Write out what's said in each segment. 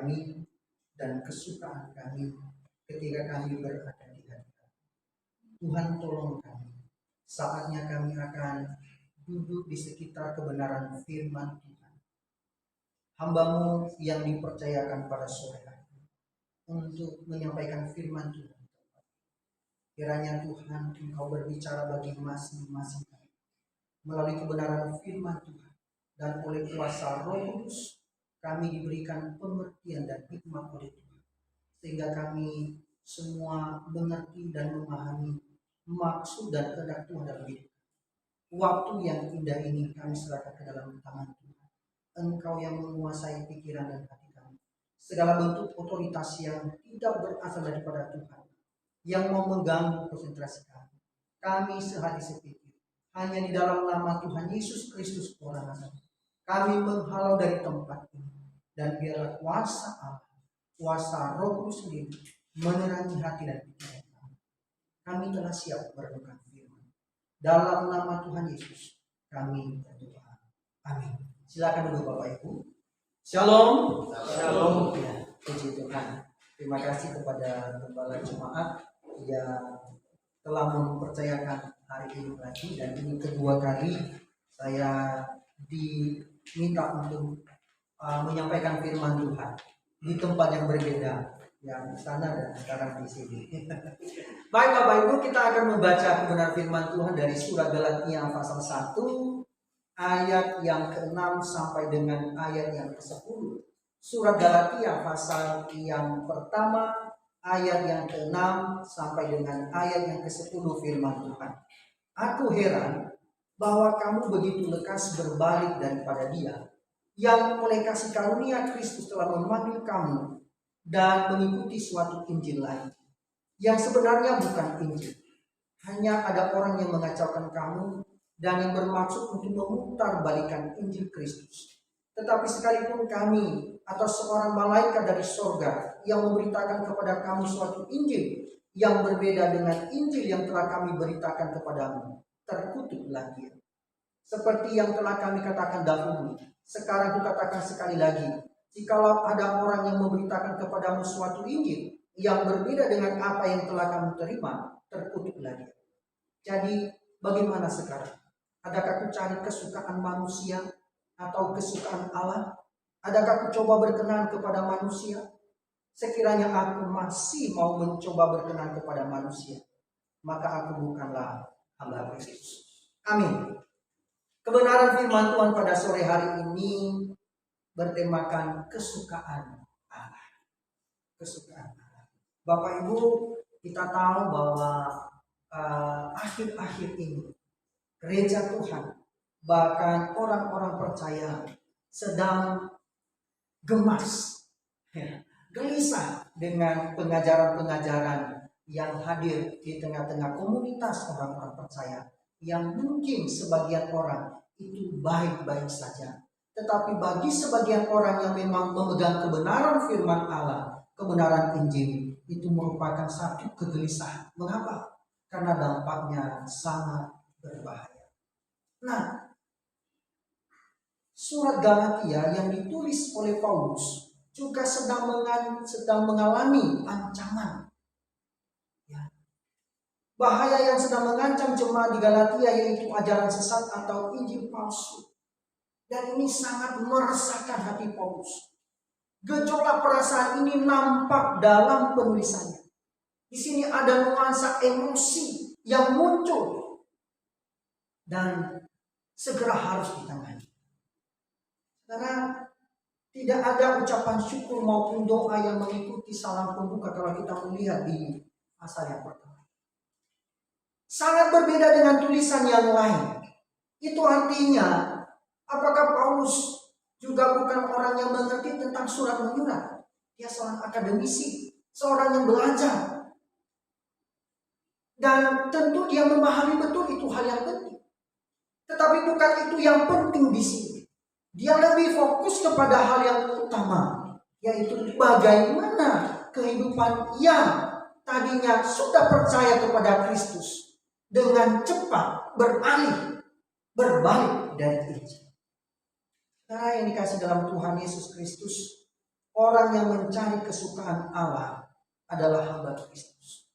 kami dan kesukaan kami ketika kami berada di hadirat. Tuhan tolong kami. Saatnya kami akan duduk di sekitar kebenaran firman Tuhan. Hamba-Mu yang dipercayakan pada sore hari untuk menyampaikan firman Tuhan. Kiranya Tuhan Engkau berbicara bagi masing-masing kami melalui kebenaran firman Tuhan, dan oleh kuasa Roh Kudus kami diberikan pengertian dan hikmat oleh Tuhan, sehingga kami semua mengerti dan memahami maksud dan kehendak Tuhan dalam hidup. Waktu yang indah ini kami serahkan ke dalam tangan Tuhan. Engkau yang menguasai pikiran dan hati kami. Segala bentuk otoritas yang tidak berasal daripada Tuhan, yang mau mengganggu konsentrasi kami, kami sehati sepikir. Hanya di dalam nama Tuhan Yesus Kristus orang Nazaret kami menghalau dari tempat ini, dan biarlah kuasa Allah, kuasa Roh Kudus sendiri menerangi hati dan pikiran kami. Kami telah siap merenungkan firman. Dalam nama Tuhan Yesus kami berdoa. Amin. Silakan dulu Bapak Ibu. Shalom. Shalom. Ya, puji Tuhan. Terima kasih kepada Gembala Jemaat yang telah mempercayakan hari ini lagi, dan ini kedua kali saya diminta untuk menyampaikan firman Tuhan di tempat yang berbeda, yang di sana dan sekarang di sini. Baik Bapak Ibu, kita akan membaca kebenaran firman Tuhan dari surat Galatia pasal 1 ayat yang ke-6 sampai dengan ayat yang ke-10. Surat Galatia pasal yang pertama ayat yang ke-6 sampai dengan ayat yang ke-10 firman Tuhan. Aku heran bahwa kamu begitu lekas berbalik daripada Dia yang oleh kasih karunia Kristus telah memanggil kamu dan mengikuti suatu Injil lain yang sebenarnya bukan Injil. Hanya ada orang yang mengacaukan kamu dan yang bermaksud untuk memutarbalikkan Injil Kristus. Tetapi sekalipun kami atau seorang malaikat dari sorga yang memberitakan kepada kamu suatu Injil yang berbeda dengan Injil yang telah kami beritakan kepadamu, terkutuklah dia. Seperti yang telah kami katakan dahulu, sekarang kukatakan sekali lagi, jikalau ada orang yang memberitakan kepadamu suatu Injil yang berbeda dengan apa yang telah kamu terima, terkutuklah dia. Jadi bagaimana sekarang? Adakah ku cari kesukaan manusia atau kesukaan Allah? Adakah ku coba berkenan kepada manusia? Sekiranya aku masih mau mencoba berkenan kepada manusia, maka aku bukanlah hamba Kristus. Amin. Kebenaran firman Tuhan pada sore hari ini bertemakan kesukaan Allah. Kesukaan Allah. Bapak Ibu, kita tahu bahwa akhir-akhir ini gereja Tuhan, bahkan orang-orang percaya sedang gemas, gelisah dengan pengajaran-pengajaran yang hadir di tengah-tengah komunitas orang-orang percaya, yang mungkin sebagian orang itu baik-baik saja, tetapi bagi sebagian orang yang memang memegang kebenaran firman Allah, kebenaran Injil, itu merupakan satu kegelisahan. Mengapa? Karena dampaknya sangat berbahaya. Nah, surat Galatia yang ditulis oleh Paulus juga sedang mengalami ancaman. Ya. Bahaya yang sedang mengancam jemaat di Galatia yaitu ajaran sesat atau Injil palsu. Dan ini sangat meresahkan hati Paulus. Gejolak perasaan ini nampak dalam penulisannya. Di sini ada nuansa emosi yang muncul dan segera harus ditangani. Karena tidak ada ucapan syukur maupun doa yang mengikuti salam pembuka kalau kita melihat di pasal yang pertama. Sangat berbeda dengan tulisan yang lain. Itu artinya, apakah Paulus juga bukan orang yang mengerti tentang surat menyurat? Dia seorang akademisi, seorang yang belajar. Dan tentu dia memahami betul itu hal yang penting. Tetapi bukan itu yang penting di sini. Dia lebih fokus kepada hal yang utama, yaitu bagaimana kehidupan yang tadinya sudah percaya kepada Kristus dengan cepat berbalik dari Injil. Nah, yang dikasih dalam Tuhan Yesus Kristus, orang yang mencari kesukaan Allah adalah hamba Kristus.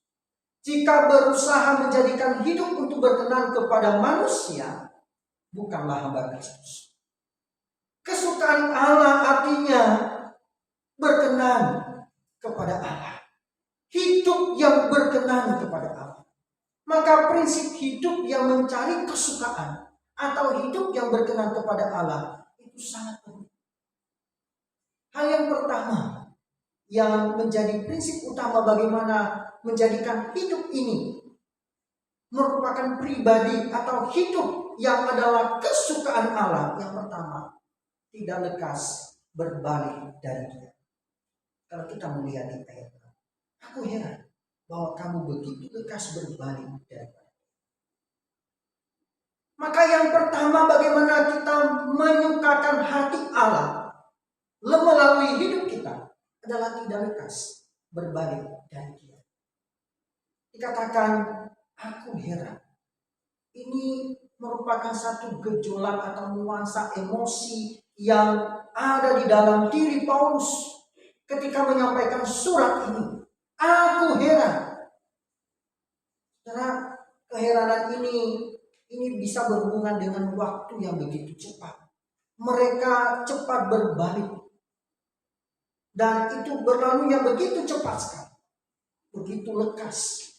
Jika berusaha menjadikan hidup untuk berkenan kepada manusia, bukanlah hamba Kristus. Kesukaan Allah artinya berkenan kepada Allah. Hidup yang berkenan kepada Allah. Maka prinsip hidup yang mencari kesukaan atau hidup yang berkenan kepada Allah itu sangat penting. Hal yang pertama yang menjadi prinsip utama bagaimana menjadikan hidup ini merupakan pribadi atau hidup yang adalah kesukaan Allah. Yang pertama, tidak lekas berbalik dari Dia. Kalau kita melihat di ayat, aku heran bahwa kamu begitu lekas berbalik dari Dia. Maka yang pertama, bagaimana kita menyukakan hati Allah melalui hidup kita adalah tidak lekas berbalik dari Dia. Dikatakan, aku heran. Ini merupakan satu gejolak atau nuansa emosi yang ada di dalam diri Paulus ketika menyampaikan surat ini. Aku heran. Karena keheranan ini bisa berhubungan dengan waktu yang begitu cepat. Mereka cepat berbalik. Dan itu berlalunya begitu cepat sekali. Begitu lekas.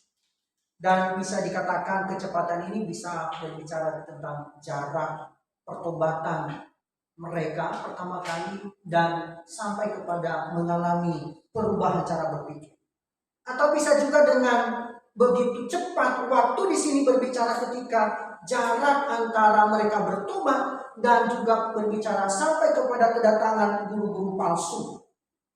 Dan bisa dikatakan kecepatan ini bisa berbicara tentang jarak pertobatan mereka pertama kali dan sampai kepada mengalami perubahan cara berpikir. Atau bisa juga dengan begitu cepat waktu di sini berbicara ketika jarak antara mereka bertobat dan juga berbicara sampai kepada kedatangan guru-guru palsu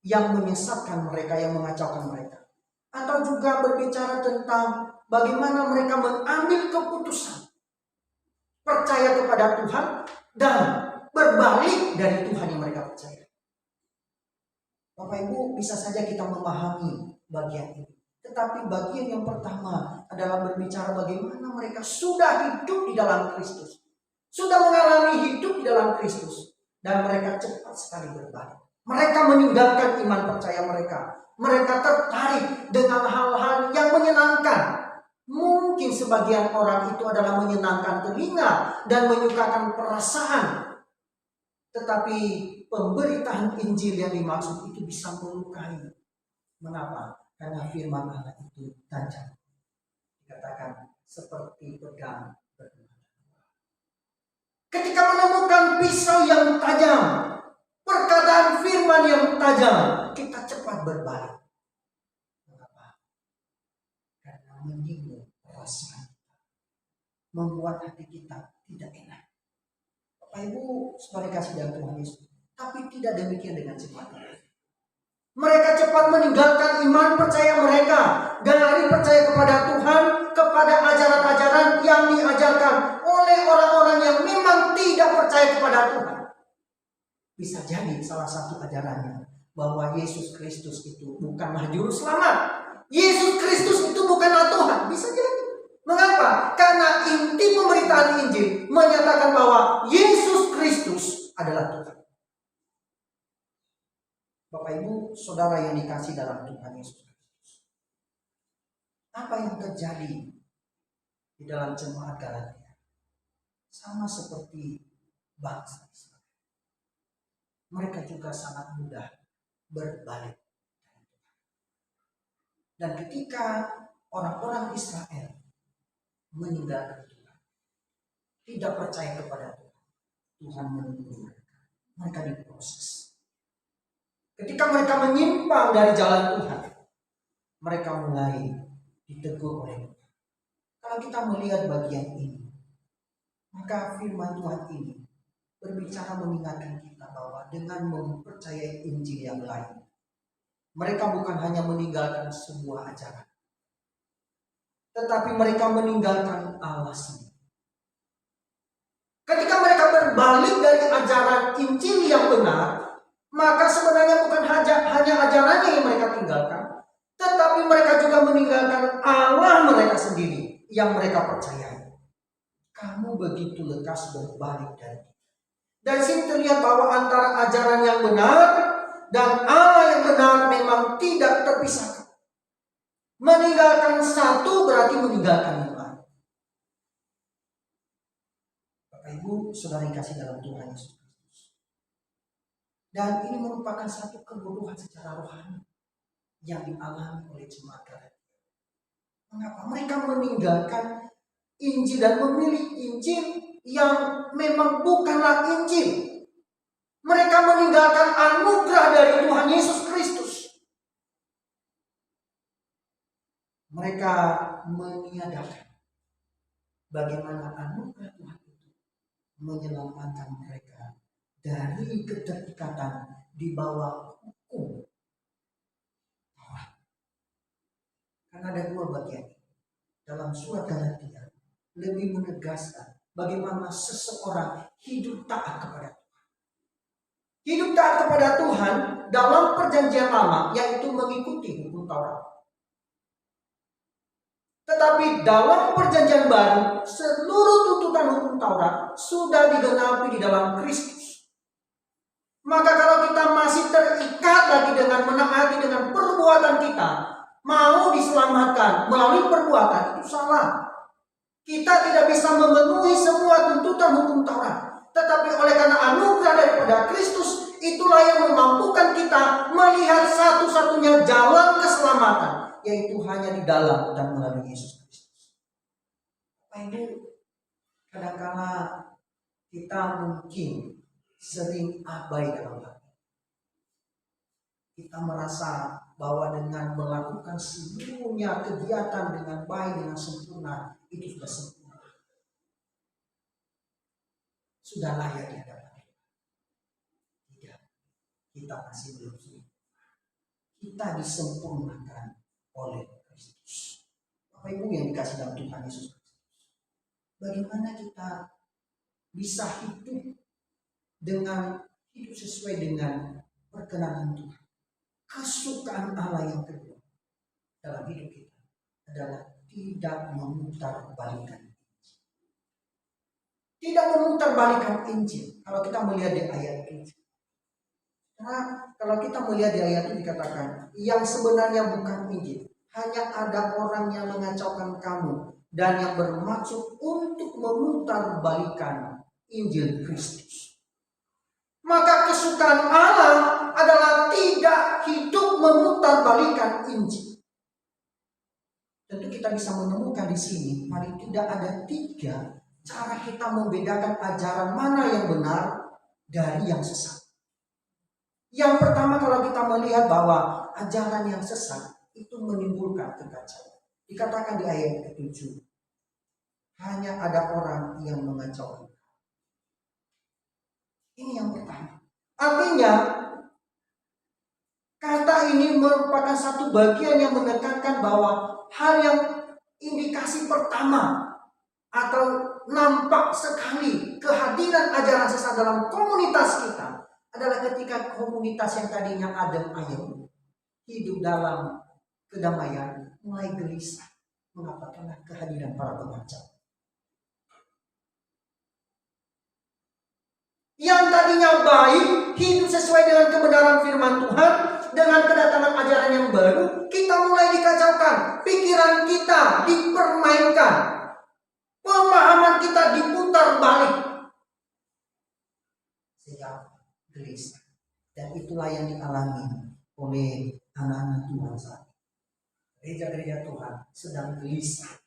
yang menyesatkan mereka, yang mengacaukan mereka. Atau juga berbicara tentang bagaimana mereka mengambil keputusan percaya kepada Tuhan dan berbalik dari Tuhan yang mereka percaya. Bapak Ibu, bisa saja kita memahami bagian ini. Tetapi bagian yang pertama adalah berbicara bagaimana mereka sudah hidup di dalam Kristus. Sudah mengalami hidup di dalam Kristus. Dan mereka cepat sekali berbalik. Mereka meninggalkan iman percaya mereka. Mereka tertarik dengan hal-hal yang menyenangkan. Mungkin sebagian orang itu adalah menyenangkan telinga dan menyukakan perasaan. Tetapi pemberitaan Injil yang dimaksud itu bisa melukai. Mengapa? Karena firman Allah itu tajam. Dikatakan seperti pedang bermata dua. Ketika menemukan pisau yang tajam, perkataan firman yang tajam, kita cepat berbalik. Mengapa? Karena menyinggung perasaan, membuat hati kita tidak enak. Bapak Ibu, saudara kasih dalam Tuhan Yesus. Tapi tidak demikian dengan cepatnya. Mereka cepat meninggalkan iman percaya mereka dari percaya kepada Tuhan kepada ajaran-ajaran yang diajarkan oleh orang-orang yang memang tidak percaya kepada Tuhan. Bisa jadi salah satu ajarannya bahwa Yesus Kristus itu bukanlah juru selamat. Yesus Kristus itu bukanlah Tuhan. Bisa jadi. Mengapa? Karena inti pemberitaan Injil menyatakan bahwa Yesus Kristus adalah Tuhan. Bapak Ibu, saudara yang dikasih dalam Tuhan Yesus Kristus. Apa yang terjadi di dalam jemaat Galatia? Sama seperti bangsa Israel. Mereka juga sangat mudah berbalik. Dan ketika orang-orang Israel meninggalkan Tuhan, tidak percaya kepada Tuhan, Tuhan menegur mereka. Mereka diproses. Ketika mereka menyimpang dari jalan Tuhan, mereka mulai ditegur oleh Tuhan. Kalau kita melihat bagian ini, maka firman Tuhan ini berbicara mengingatkan kita bahwa dengan mempercayai Injil yang lain, mereka bukan hanya meninggalkan sebuah ajaran, tetapi mereka meninggalkan Allah sendiri. Ketika mereka berbalik dari ajaran Injil yang benar, maka sebenarnya bukan hanya ajarannya yang mereka tinggalkan, tetapi mereka juga meninggalkan Allah mereka sendiri yang mereka percayai. Kamu begitu lekas berbalik dari. Dari sini terlihat bahwa antara ajaran yang benar dan Allah yang benar memang tidak terpisahkan. Meninggalkan satu berarti meninggalkan yang lain. Bapak Ibu, saudara yang kasih dalam Tuhan Yesus Kristus. Dan ini merupakan satu kebodohan secara rohani yang dialami oleh jemaat Galatia. Mengapa? Mereka meninggalkan Injil dan memilih Injil yang memang bukanlah Injil. Mereka meninggalkan anugerah dari Tuhan Yesus Kristus. Mereka meniadakan bagaimana anugerah Tuhan itu menyelamatkan mereka dari keterikatan di bawah hukum. Karena ada dua bagian dalam surat Galatia lebih menegaskan bagaimana seseorang hidup taat kepada Tuhan. Hidup taat kepada Tuhan dalam perjanjian lama, yaitu mengikuti hukum Taurat. Tetapi dalam perjanjian baru, seluruh tuntutan hukum Taurat sudah digenapi di dalam Kristus. Maka kalau kita masih terikat lagi dengan menaati dengan perbuatan kita, mau diselamatkan melalui perbuatan, itu salah. Kita tidak bisa memenuhi semua tuntutan hukum Taurat. Tetapi oleh karena anugerah daripada Kristus, itulah yang memampukan kita melihat satu-satunya jalan keselamatan, yaitu hanya di dalam dan melalui Yesus Kristus. Bapak Ibu, kadang-kala kita mungkin sering abai dalam hati. Kita merasa bahwa dengan melakukan seluruhnya kegiatan dengan baik, dengan sempurna, itu sudah sempurna. Sudah layak di hadapan Tuhan. Tidak, kita masih belum sempurna. Kita disempurnakan oleh Kristus. Bapak Ibu yang dikasih dalam Tuhan Yesus Kristus, bagaimana kita bisa hidup sesuai dengan perkenanan Tuhan? Kesukaan Allah yang kedua dalam hidup kita adalah tidak memutarbalikkan Injil. Tidak memutarbalikkan Injil. Kalau kita melihat di ayat itu, karena kalau kita melihat di ayat itu dikatakan yang sebenarnya bukan Injil, hanya ada orang yang mengacaukan kamu dan yang bermaksud untuk memutarbalikkan Injil Kristus. Maka kesukaan Allah adalah tidak hidup memutarbalikkan Injil. Tentu kita bisa menemukan di sini paling tidak ada 3 cara kita membedakan ajaran mana yang benar dari yang sesat. Yang pertama, kalau kita melihat bahwa ajaran yang sesat itu menimbulkan kekacauan. Dikatakan di ayat ke-7, hanya ada orang yang mengacaukan. Ini yang pertama. Artinya, kata ini merupakan satu bagian yang menekankan bahwa hal yang indikasi pertama atau nampak sekali kehadiran ajaran sesat dalam komunitas kita adalah ketika komunitas yang tadinya adem ayem, hidup dalam kedamaian, mulai gelisah. Mengapa? Karena kehadiran para pengacau. Yang tadinya baik, hidup sesuai dengan kebenaran firman Tuhan, dengan kedatangan ajaran yang baru, kita mulai dikacaukan. Pikiran kita dipermainkan. Pemahaman kita diputar balik. Sehingga gelisah. Dan itulah yang dialami oleh anak-anak Tuhan saat ini. Gereja-gereja Tuhan sedang gelisah.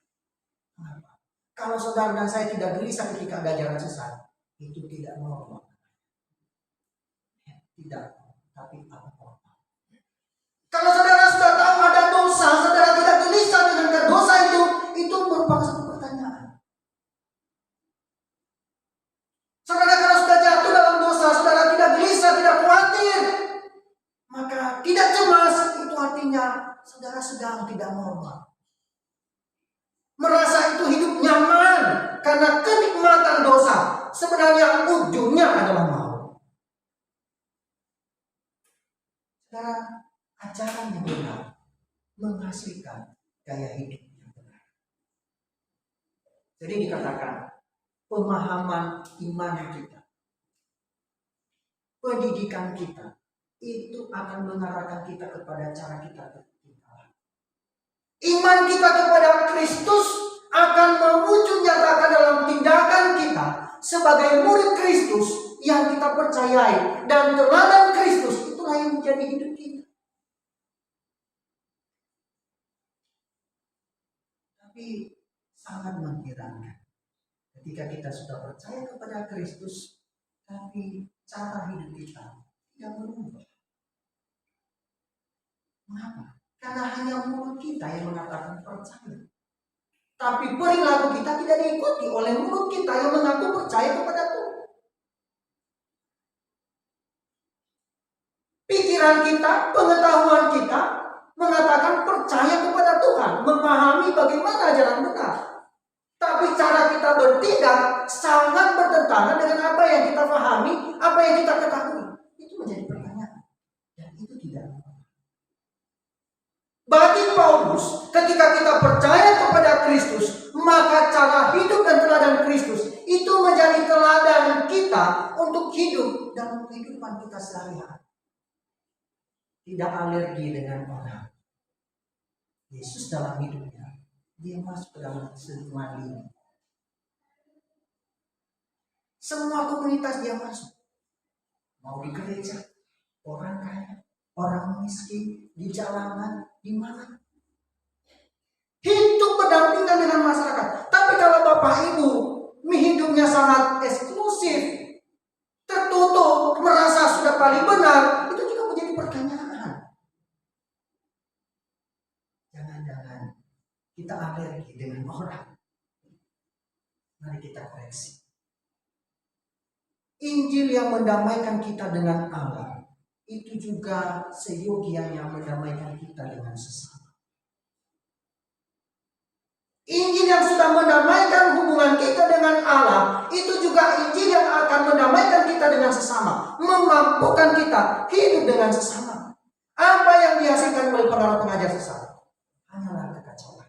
Kenapa? Kalau saudara dan saya tidak gelisah ketika ada ajaran sesat, itu tidak normal. Tidak, tapi apa? Kalau saudara sudah tahu ada dosa, saudara tidak gelisah dengan dosa itu merupakan satu pertanyaan. Saudara kalau sudah jatuh dalam dosa, saudara tidak gelisah, tidak khawatir, maka tidak cemas, itu artinya saudara sedang tidak normal. Merasa itu hidup nyaman karena kenikmatan dosa. Sebenarnya ujungnya adalah maut. Saudara, ajaran yang benar menghasilkan gaya hidup yang benar. Jadi dikatakan pemahaman iman kita, pendidikan kita, itu akan mengarahkan kita kepada cara kita bertindak. Iman kita kepada Kristus akan mewujud nyatakan dalam tindakan kita sebagai murid Kristus yang kita percayai, dan teladan Kristus itulah yang menjadi hidup kita. Tapi sangat mengherankan ketika kita sudah percaya kepada Kristus, tapi cara hidup kita tidak berubah. Mengapa? Karena hanya mulut kita yang mengatakan percaya, tapi perilaku kita tidak diikuti oleh mulut kita yang mengaku percaya kepada Tuhan. Pikiran kita, pengetahuan kita mengatakan percaya kepada Tuhan, memahami bagaimana ajaran benar. Tapi cara kita bertindak sangat bertentangan dengan apa yang kita pahami, apa yang kita ketahui. Itu menjadi pertanyaan. Dan itu tidak. Bagi Paulus, ketika kita percaya kepada Kristus, maka cara hidup dan teladan Kristus itu menjadi teladan kita untuk hidup dalam kehidupan kita sehari-hari. Tidak alergi dengan orang. Yesus dalam hidupnya, dia masuk ke dalam semua lini. Semua komunitas dia masuk. Mau di gereja, orang kaya, orang miskin, di jalanan, di mana. Hidup berdampingan dengan masyarakat. Tapi kalau Bapak Ibu hidupnya sangat eksklusif, tertutup, merasa sudah paling benar, itu juga menjadi pertanyaan. Jangan-jangan kita alergi dengan orang. Mari kita koreksi. Injil yang mendamaikan kita dengan Allah itu juga seyogianya mendamaikan kita dengan sesama. Injil yang sudah mendamaikan hubungan kita dengan Allah itu juga Injil yang akan mendamaikan kita dengan sesama, memampukan kita hidup dengan sesama. Apa yang dihasilkan oleh para pengajar sesat? Hanyalah kekacauan,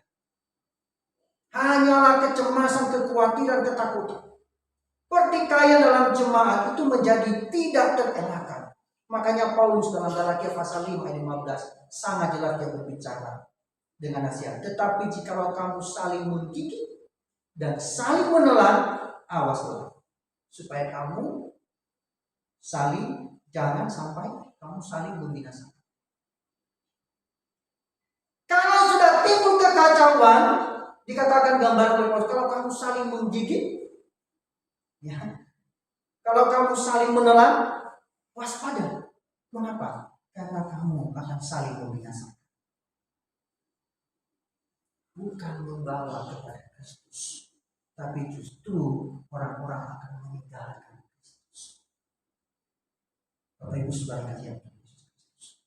hanyalah kecemasan, kekhawatiran, ketakutan. Pertikaian dalam jemaat itu menjadi tidak terelakkan. Makanya Paulus dalam Galatia pasal 5 ayat 15 sangat jelas dia berbicara dengan nasihat. Tetapi jikalau kamu saling menggigit dan saling menelan, awaslah supaya kamu jangan sampai kamu saling membinasakan. Kalau sudah timbul kekacauan, dikatakan gambar oleh Paulus, kalau kamu saling menggigit, ya, kalau kamu saling menelan, waspada. Mengapa? Karena kamu akan saling membinasakan. Bukan membawa kepada Kristus, tapi justru orang-orang akan meninggalkan Kristus. Bapak Ibu Saudara yang Kristus.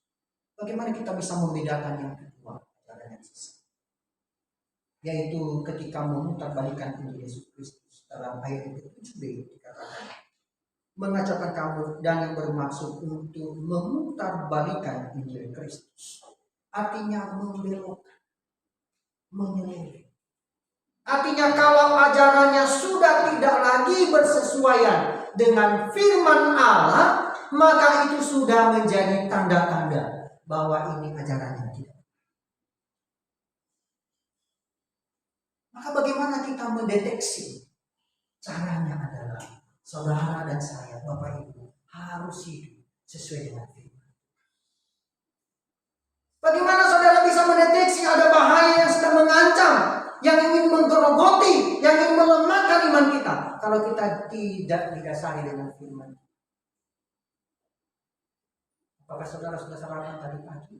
Bagaimana kita bisa membedakan yang kedua, ajaran yang sesat? Yaitu ketika memutarbalikkan Injil Yesus Kristus. Dalam ayat yang ke-7b dikatakan, mengajarkan kamu dan yang bermaksud untuk memutarbalikkan Injil Kristus. Artinya membelokkan, menyeleweng. Artinya kalau ajarannya sudah tidak lagi bersesuaian dengan firman Allah, maka itu sudah menjadi tanda-tanda bahwa ini ajarannya tidak. Maka bagaimana kita mendeteksi? Caranya adalah saudara dan saya, Bapak Ibu, harus hidup sesuai dengan firman. Bagaimana saudara bisa mendeteksi ada bahaya yang sedang mengancam, yang ingin menggerogoti, yang ingin melemahkan iman kita, kalau kita tidak didasari dengan firman? Apakah saudara sudah sarapan tadi pagi?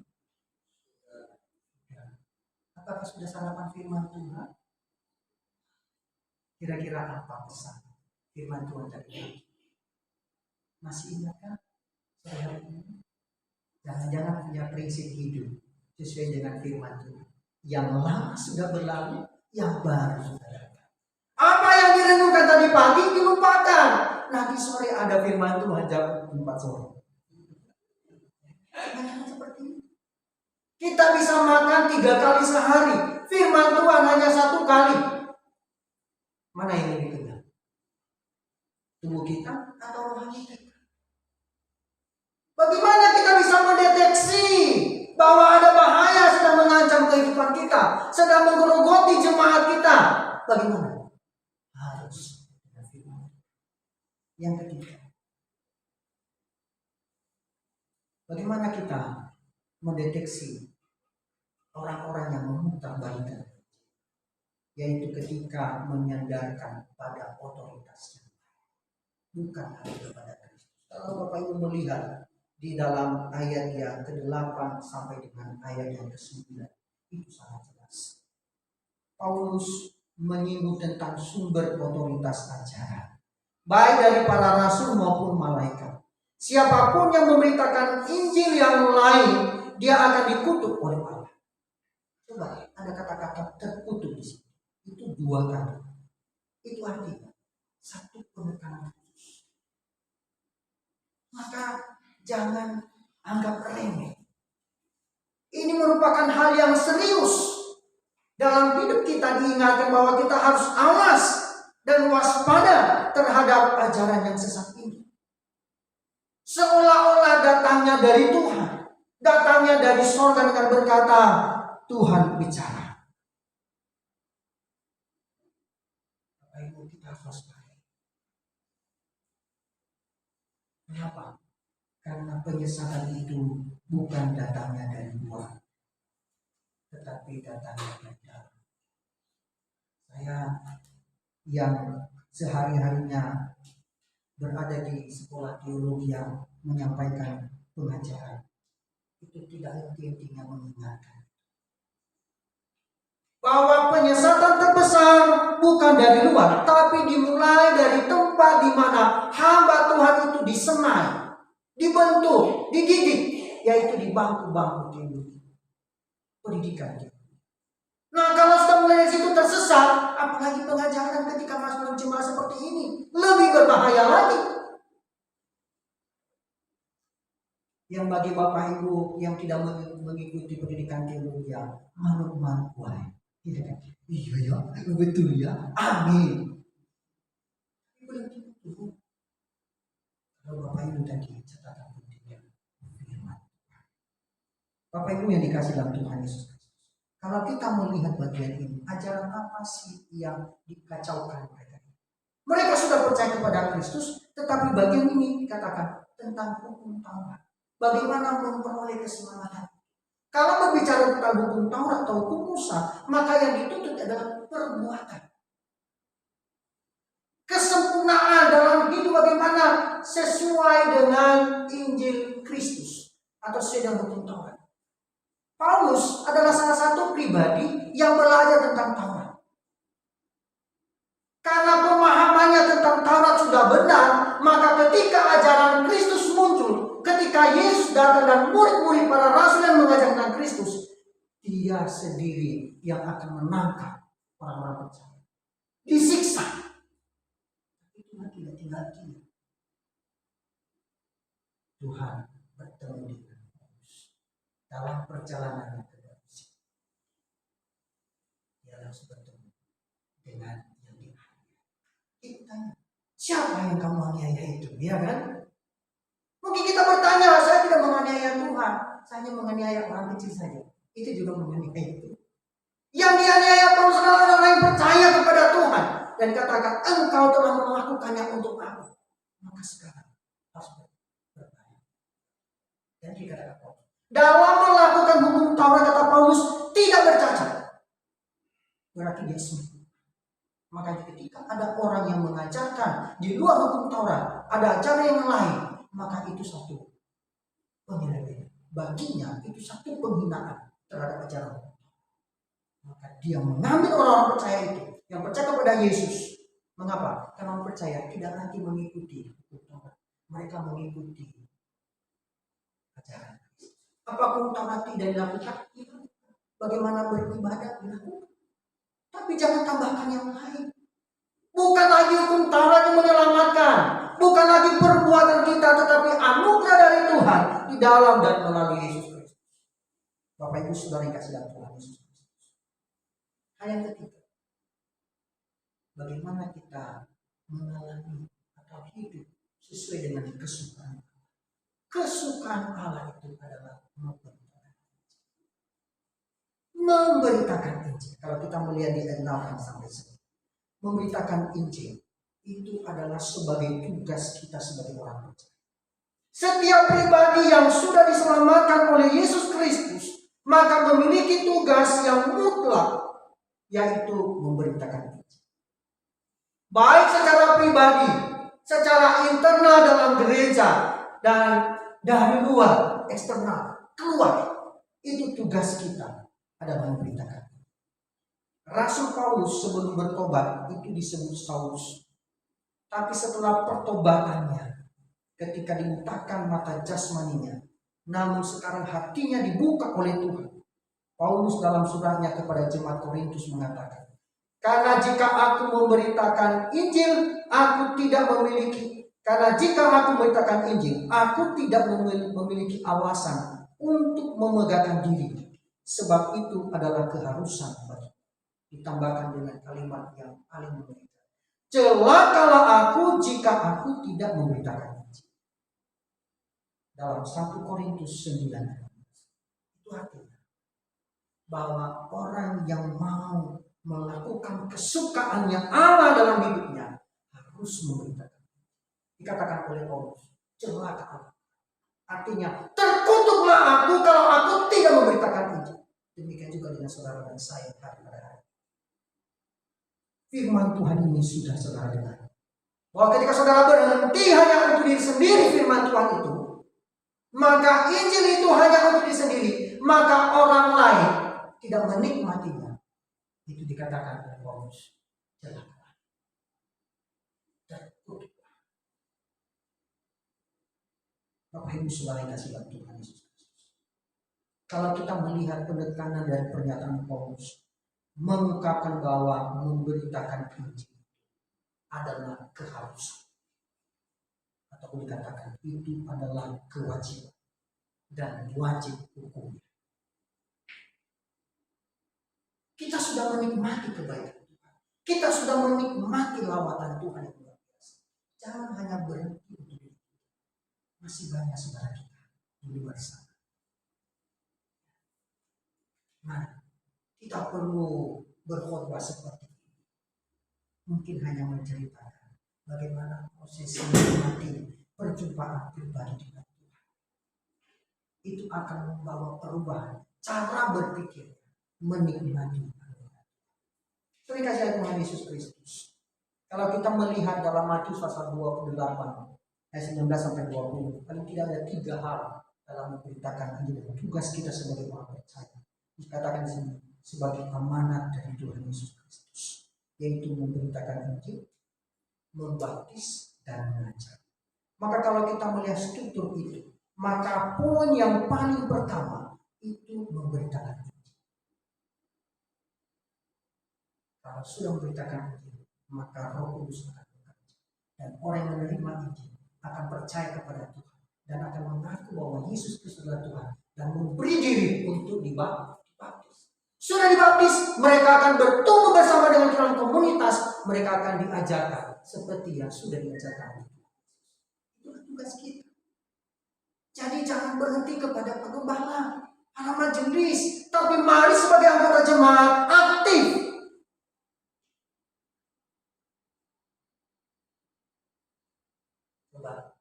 Apakah sudah sarapan firman Tuhan? Kira-kira apa pesan firman Tuhan tadi? Masih ingatkah saudara ini? Jangan-jangan punya prinsip hidup sesuai dengan firman Tuhan. Yang lama sudah berlalu, yang baru sudah datang. Apa yang direnungkan tadi pagi dilupakan. Nanti sore ada firman Tuhan jam 4 sore. Jangan seperti ini. Kita bisa makan 3 kali sehari. Firman Tuhan hanya 1 kali. Mana yang lebih kenyang? Tubuh kita atau rohani kita? Bagaimana kita bisa mendeteksi bahwa ada bahaya sedang mengancam kehidupan kita, sedang menggerogoti jemaat kita? Bagaimana? Harus dengan firman. Yang ketiga, bagaimana kita mendeteksi orang-orang yang memutarbalikan, yaitu ketika menyandarkan pada otoritasnya, bukan hanya kepada Kristus. Kalau Bapak Ibu melihat di dalam ayat yang ke-8 sampai dengan ayat yang ke-9, itu sangat jelas. Paulus menyinggung tentang sumber otoritas ajaran, baik dari para rasul maupun malaikat. Siapapun yang memberitakan Injil yang lain, dia akan dikutuk oleh Allah. Coba ada kata-kata terkutuk di sini. Itu 2 kali. Itu artinya satu penekanan khusus. Maka jangan anggap remeh. Ini merupakan hal yang serius. Dalam hidup kita diingatkan bahwa kita harus awas dan waspada terhadap ajaran yang sesat ini. Seolah-olah datangnya dari Tuhan, datangnya dari surga dengan berkata, Tuhan bicara. Bapak-Ibu, kita harus waspada. Kenapa? Karena penyesatan itu bukan datangnya dari luar, tetapi datangnya dari dalam. Saya yang sehari-harinya berada di sekolah teologi yang menyampaikan pengajaran, itu tidak henti-hentinya mengingatkan bahwa penyesatan terbesar bukan dari luar, tapi dimulai dari tempat di mana hamba Tuhan itu disemai, dibentuk, dididik, yaitu di bangku-bangku teologi, pendidikan. Nah, kalau sudah mulai dari situ tersesat, apalagi pengajaran ketika masuk jemaat seperti ini, lebih berbahaya lagi. Yang bagi Bapak Ibu yang tidak mengikuti pendidikan teologi, manut-manut wae. Iya ya, betul ya, amin. Kalau Bapak Ibu tadi catatan pentingnya firman. Bapak Ibu yang dikasih dalam Tuhan Yesus. Kalau kita melihat bagian ini, ajaran apa sih yang dikacaukan mereka? Mereka sudah percaya kepada Kristus, tetapi bagian ini dikatakan tentang hukum Taurat. Bagaimana memperoleh keselamatan? Kalau berbicara tentang hukum Taurat atau hukum Musa, maka yang dituntut adalah perbuatan. Kesempurnaan dalam hidup bagaimana sesuai dengan Injil Kristus atau sesuai dengan hukum Taurat. Paulus adalah salah satu pribadi yang belajar tentang Taurat. Karena pemahamannya tentang Taurat sudah benar, maka ketika ajaran Kristus muncul, ketika Yesus datang dan murid-murid para rasul yang mengajar tentang Kristus, dia sendiri yang akan menangkap orang-orang percaya, disiksa. Itu tidak tinggal dia. Tuhan bertemu dengan Paulus dalam perjalanannya ke Damaskus. Dia langsung bertemu dengan yang dianiaya. Kita, siapa yang kamu aniaya itu? Ya kan? Mungkin kita bertanya, saya tidak menganiaya Tuhan, saya hanya menganiaya orang kecil saja. Itu juga menganiaya itu. Yang dianiaya Paulus adalah orang yang percaya kepada Tuhan dan katakan, engkau telah melakukannya untuk aku. Maka sekarang harus bertanya. Dan dikatakan Paulus, dalam melakukan hukum Taurat, kata Paulus, tidak bercacat. Berarti dia sempurna. Makanya ketika ada orang yang mengajarkan di luar hukum Taurat, ada ajaran yang lain, maka itu satu penyelewengan. Baginya itu satu penghinaan terhadap ajaran. Maka dia mengambil orang-orang percaya itu, yang percaya kepada Yesus. Mengapa? Karena orang percaya tidak nanti mengikuti hukum Taurat. Mereka mengikuti ajaran. Apa hukum Taurat tidak dilakukan? Bagaimana beribadah dilakukan? Tapi jangan tambahkan yang lain. Bukan lagi hukum Taurat yang menyelamatkan, bukan lagi perbuatan kita, tetapi anugerah dari Tuhan di dalam dan melalui Yesus Kristus. Bapak Ibu Saudara yang kasih dalam Tuhan Yesus Kristus. Hal yang ketiga, bagaimana kita mengalami atau hidup sesuai dengan kesukaan. Kesukaan Allah itu adalah memberitakan Injil. Kalau kita melihat di ayat 8 sampai 9, memberitakan Injil itu adalah sebagai tugas kita sebagai orang percaya. Setiap pribadi yang sudah diselamatkan oleh Yesus Kristus, maka memiliki tugas yang mutlak, yaitu memberitakan Injil. Baik secara pribadi, secara internal dalam gereja, dan dari luar, eksternal, keluar. Itu tugas kita adalah memberitakan. Rasul Paulus sebelum bertobat itu disebut Saulus. Tapi setelah pertobatannya, ketika dibutakan mata jasmaninya, namun sekarang hatinya dibuka oleh Tuhan. Paulus dalam suratnya kepada jemaat Korintus mengatakan, karena jika aku memberitakan Injil, aku tidak memiliki. Karena jika aku memberitakan Injil, aku tidak memiliki alasan untuk memegahkan diri. Sebab itu adalah keharusan bagi. Ditambahkan dengan kalimat yang paling mengerikan. Celakalah aku jika aku tidak memberitakan Injil. Dalam 1 Korintus 9, itu artinya bahwa orang yang mau melakukan kesukaannya Allah dalam hidupnya harus memberitakan. Dikatakan oleh Paulus, celakalah. Artinya, terkutuklah aku kalau aku tidak memberitakan Injil. Demikian juga dengan saudara dan saya hari pada hari. Firman Tuhan ini sudah saudara dengar. Bahwa ketika saudara berhenti hanya untuk diri sendiri firman Tuhan itu, maka Injil itu hanya untuk diri sendiri, maka orang lain tidak menikmatinya. Itu dikatakan oleh Paulus, celaka, terkutuklah. Bapak Ibu saudara kasih Tuhan Yesus Kristus. Kalau kita melihat penekanan dari pernyataan Paulus, mengungkapkan bahwa memberitakan Injil adalah keharusan, atau dikatakan itu adalah kewajiban dan wajib hukumnya. Kita sudah menikmati kebaikan Tuhan, kita sudah menikmati lawatan Tuhan yang luar biasa. Jangan hanya berhenti untuk itu. Masih banyak saudara kita di luar sana. Nah, kita perlu berkhotbah seperti ini. Mungkin hanya menceritakan bagaimana proses menikmati perjumpaan pribadi dengan Tuhan. Itu akan membawa perubahan cara berpikir, menikmati. Terima kasih Tuhan Yesus Kristus. Kalau kita melihat dalam Matius pasal 28 ayat 19 sampai 20, paling tidak ada 3 hal dalam memberitakan Injil. Tugas kita sebagai orang percaya. Dikatakan di sini sebagai amanat dari Tuhan Yesus Kristus, yaitu memberitakan Injil, membaptis, dan mengajar. Maka kalau kita melihat struktur itu, maka poin yang paling pertama itu memberitakan Injil. Kalau sudah memberitakan Injil, maka Roh Kudus akan bekerja, dan orang yang menerima Injil akan percaya kepada Tuhan dan akan mengaku bahwa Yesus Kristus adalah Tuhan dan memberi diri untuk dibaptis. Sudah dibaptis, mereka akan bertumbuh bersama dengan dalam komunitas, mereka akan diajarkan seperti yang sudah diajarkan. Itulah tugas kita. Jadi jangan berhenti kepada penggembala, para majelis, tapi mari sebagai anggota jemaat aktif. Coba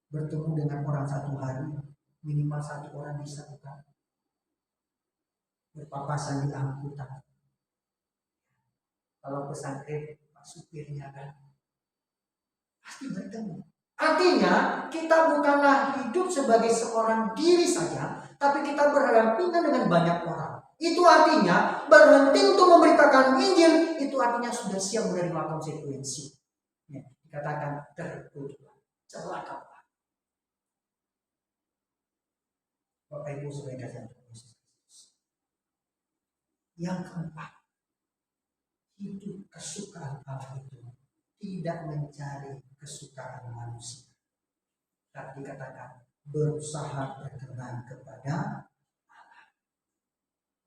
bertemu dengan orang satu hari, minimal 1 orang bisa bukan? Berpapasan di angkutan. Kalau pesantren, pak supirnya kan pasti bertemu. Artinya kita bukanlah hidup sebagai seorang diri saja, tapi kita berhadapan dengan banyak orang. Itu artinya berhenti untuk memberitakan Injil, itu artinya sudah siap menerima konsekuensi. Ya, dikatakan terkutuklah, celakalah. Bapak Ibu saudara kasih Tuhan Yesus. Yang keempat, hidup kesukaan Allah itu tidak mencari kesukaan manusia, tapi dikatakan berusaha berkenan kepada Allah.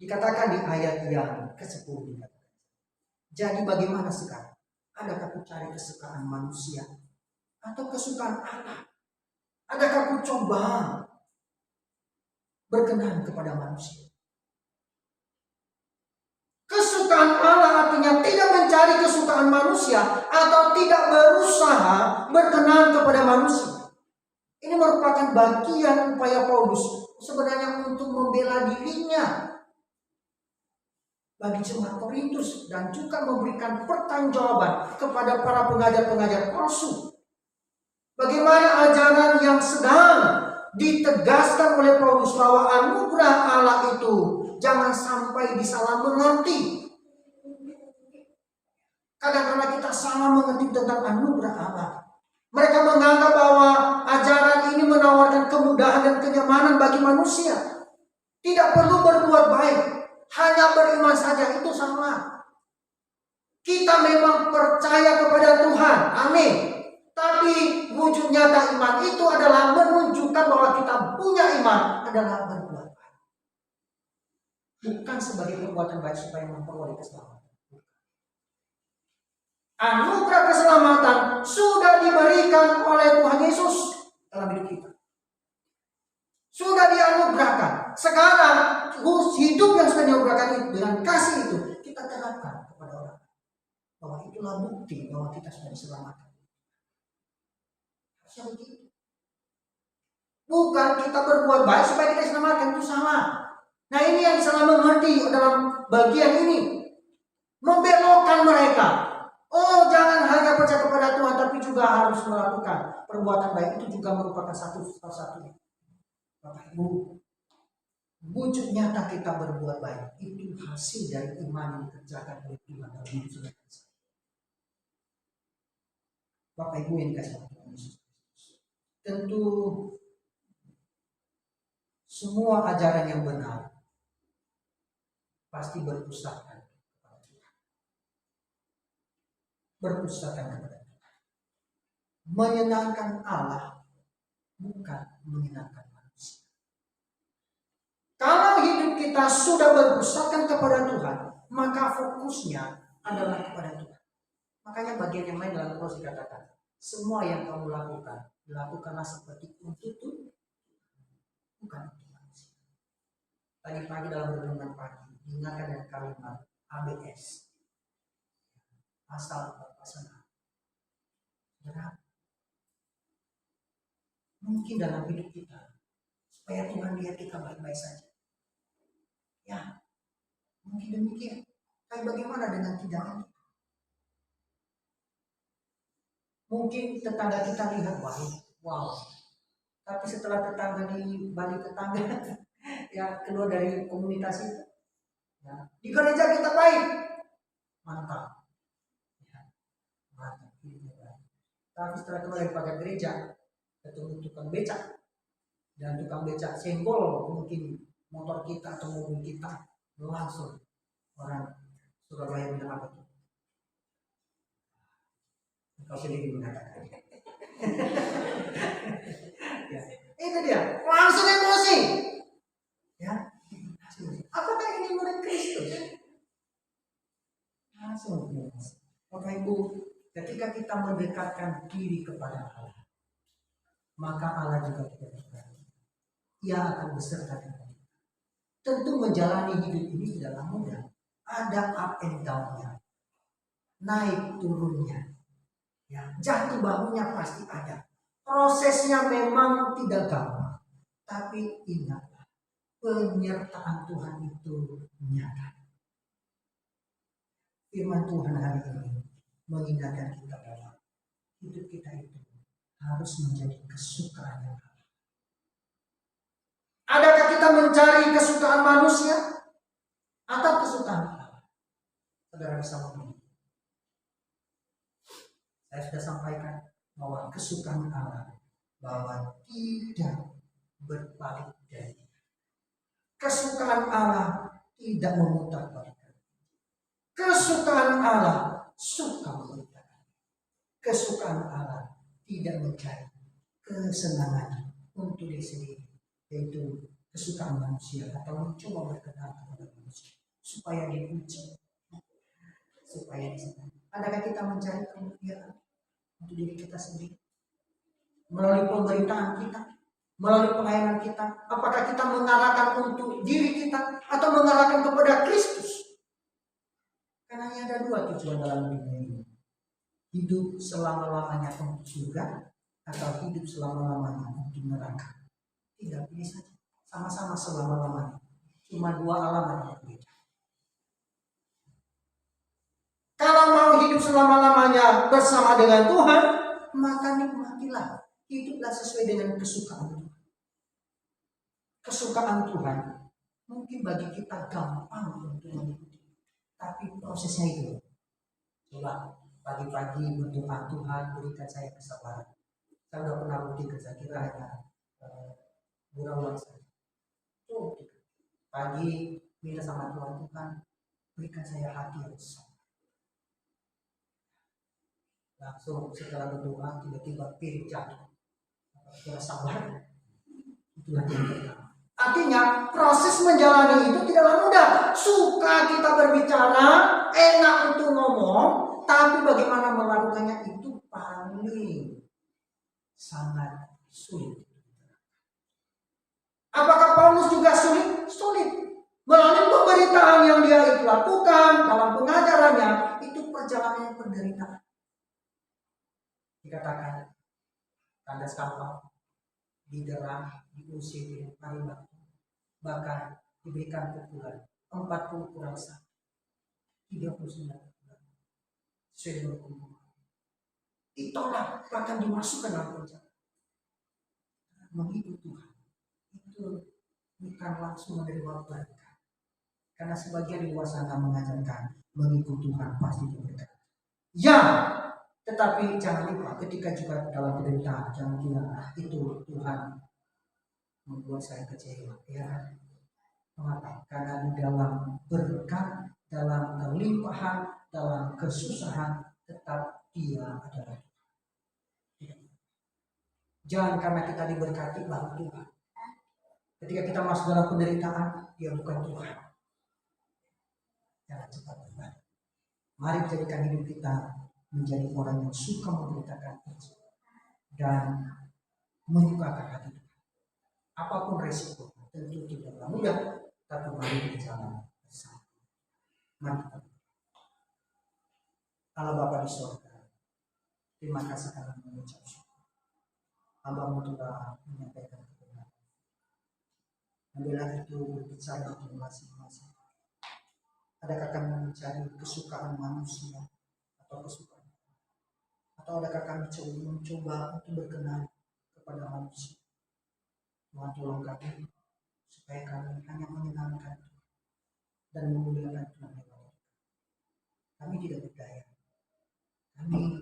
Dikatakan di ayat yang ke-10 dikatakan, jadi bagaimana sekarang? Adakah aku cari kesukaan manusia atau kesukaan Allah? Adakah ku coba berkenan kepada manusia? Kesukaan Allah artinya tidak mencari kesukaan manusia atau tidak berusaha berkenan kepada manusia. Ini merupakan bagian upaya Paulus sebenarnya untuk membela dirinya bagi jemaat Korintus dan juga memberikan pertanggungjawaban kepada para pengajar-pengajar palsu. Bagaimana ajaran yang sedang ditegaskan oleh Paulus bahwa anugerah Allah itu jangan sampai disalah mengerti. Kadang-kadang kita salah mengerti tentang anugerah Allah. Mereka menganggap bahwa ajaran ini menawarkan kemudahan dan kenyamanan bagi manusia. Tidak perlu berbuat baik, hanya beriman saja, itu salah. Kita memang percaya kepada Tuhan, amin. Tapi wujud nyata iman itu adalah menunjukkan bahwa kita punya iman adalah berbuat baik. Bukan sebagai perbuatan baik supaya memperoleh keselamatan. Anugerah keselamatan sudah diberikan oleh Tuhan Yesus dalam hidup kita. Sudah dianugerahkan. Sekarang hidup yang sudah dianugerahkan itu dengan kasih itu kita terapkan kepada orang. Bahwa itulah bukti bahwa kita sudah diselamatkan. Bukan kita berbuat baik supaya kita diselamatkan, itu salah. Nah, ini yang salah mengerti dalam bagian ini. Membelokkan mereka. Oh, jangan hanya percaya kepada Tuhan, tapi juga harus melakukan perbuatan baik. Itu juga merupakan satu. Bapak Ibu, wujud nyata kita berbuat baik itu hasil dari iman yang dikerjakan oleh Tuhan dalam hidup saudara. Bapak Ibu yang dikasihi Tuhan Yesus, tentu semua ajaran yang benar pasti berpusatkan kepada Tuhan. Berpusatkan kepada Tuhan. Menyenangkan Allah bukan menyenangkan manusia. Kalau hidup kita sudah berpusatkan kepada Tuhan, maka fokusnya adalah kepada Tuhan. Makanya bagian yang lain dalam Kolose dikatakan, semua yang kamu lakukan, lakukanlah seperti untuk Tuhan, bukan untuk manusia. Tadi pagi dalam renungan pagi, diingatkan dengan kalimat ABS, asal pasangan. Saudara, mungkin dalam hidup kita, supaya Tuhan lihat kita baik-baik saja. Ya, mungkin demikian. Tapi bagaimana dengan tindakan kita? Mungkin tetangga kita lihat baik, wow. Tapi setelah tetangga di balik tetangga, ya keluar dari komunitas itu, ya, di gereja kita baik, mantap, ya, mantap. Tapi setelah keluar dari pagar gereja, ketemu tukang becak, dan tukang becak senggol mungkin motor kita atau mobil kita, langsung orang Surabaya bilang apa tuh? Kau sendiri mengatakan. Ya, itu dia, langsung emosi. Ya, apakah ini murid Kristus? Langsung emosi. Bapak Ibu, ketika kita mendekatkan diri kepada Allah, maka Allah juga tidak berkata, Ia akan beserta kita. Tentu menjalani hidup ini tidaklah mudah. Ada up and down-nya, naik turunnya, ya, jatuh bangunnya pasti ada. Prosesnya memang tidak gampang, tapi ingatlah, penyertaan Tuhan itu nyata. Firman Tuhan hari ini mengingatkan kita bahwa hidup kita itu harus menjadi kesukaan Allah. Adakah kita mencari kesukaan manusia atau kesukaan Allah? Saudara bisa memilih. Saya sudah sampaikan bahwa kesukaan Allah bahwa tidak berbalik dari kesukaan Allah tidak memutar-balikan. Kesukaan Allah suka memutar. Kesukaan Allah tidak mencari kesenangan untuk diri sendiri, yaitu kesukaan manusia atau mencoba berkenan kepada manusia supaya dipuji, supaya disenangi. Adakah kita mencari kemuliaan untuk diri kita sendiri? melalui pemberitaan kita, melalui pelayanan kita? Apakah kita mengarahkan untuk diri kita atau mengarahkan kepada Kristus? Karena hanya ada dua tujuan dalam dunia ini. Hidup selama-lamanya untuk surga atau hidup selama-lamanya untuk neraka. Tinggal pilih saja. Sama-sama selama-lamanya. Cuma dua alamat yang berbeda. Kalau mau hidup selama-lamanya bersama dengan Tuhan, maka nikmatilah. Hiduplah sesuai dengan kesukaan Tuhan. Kesukaan Tuhan mungkin bagi kita gampang untuk mengikuti. Tapi prosesnya itu. Coba pagi-pagi berdoa, Tuhan berikan saya kesabaran. Saya sudah pernah buktikan, saya kira hanya gurau saja. Pagi minta sama Tuhan, Tuhan berikan saya hati yang sabar. Langsung setelah berdoa tiba-tiba piring jatuh. Kira sabar. Itulah yang pertama. Artinya proses menjalani itu tidaklah mudah. Suka kita berbicara, enak untuk ngomong, tapi bagaimana melakukannya itu paling sangat sulit. Apakah Paulus juga sulit? Sulit. Melalui pemberitaan yang dia itu lakukan dalam pengajarannya, itu perjalanan penderitaan. Dikatakan tanda sampah, diderah, diusir, dipari batu, bahkan diberikan pukulan 40 kurang 1, 39 bulan sesuai dengan hukum. Ditolak, bahkan dimasukkan dalam penjara. Mengikut Tuhan itu bukan langsung menerima berkat, karena sebagian di luar sana mengajarkan mengikut Tuhan pasti berkat. Ya, tetapi jangan lupa ketika juga dalam penderitaan, jangan kira itu Tuhan membuat saya kecewa. Ya, mengapa? Karena di dalam berkat, dalam kelimpahan, dalam kesusahan, tetap Dia adalah Tuhan. Jangan karena kita diberkati baru Tuhan. Ketika kita masuk dalam penderitaan, Dia bukan Tuhan. Jangan cepat berbalik. Mari jadikan hidup kita menjadi orang yang suka memberitakan Injil dan menyukakan hati Tuhan. Apapun resiko, tentu tidaklah mudah, tapi mari berjalan bersama. Mari kita Allah Bapa di surga, terima kasih karena mengucap syukur. Hamba-Mu telah menyampaikan kebenaran. Ambillah itu berbicara untuk masing-masing. Adakah kami mencari kesukaan manusia atau kesukaan? Atau adakah kami mencoba untuk berkenan kepada manusia? Tuhan tolong kami supaya kami hanya menyenangkan dan memuliakan Tuhan. Kami tidak berdaya. Kami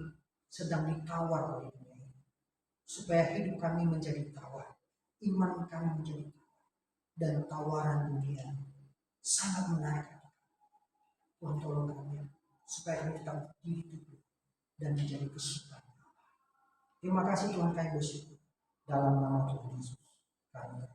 sedang ditawar oleh dunia ini. Supaya hidup kami menjadi tawar. Iman kami menjadi tawar. Dan tawaran dunia sangat menarik. Tuhan tolong kami supaya kami tetap hidup dan menjadi kesukaan. Terima kasih Tuhan, kami bersyukur dalam nama Tuhan Yesus. Kami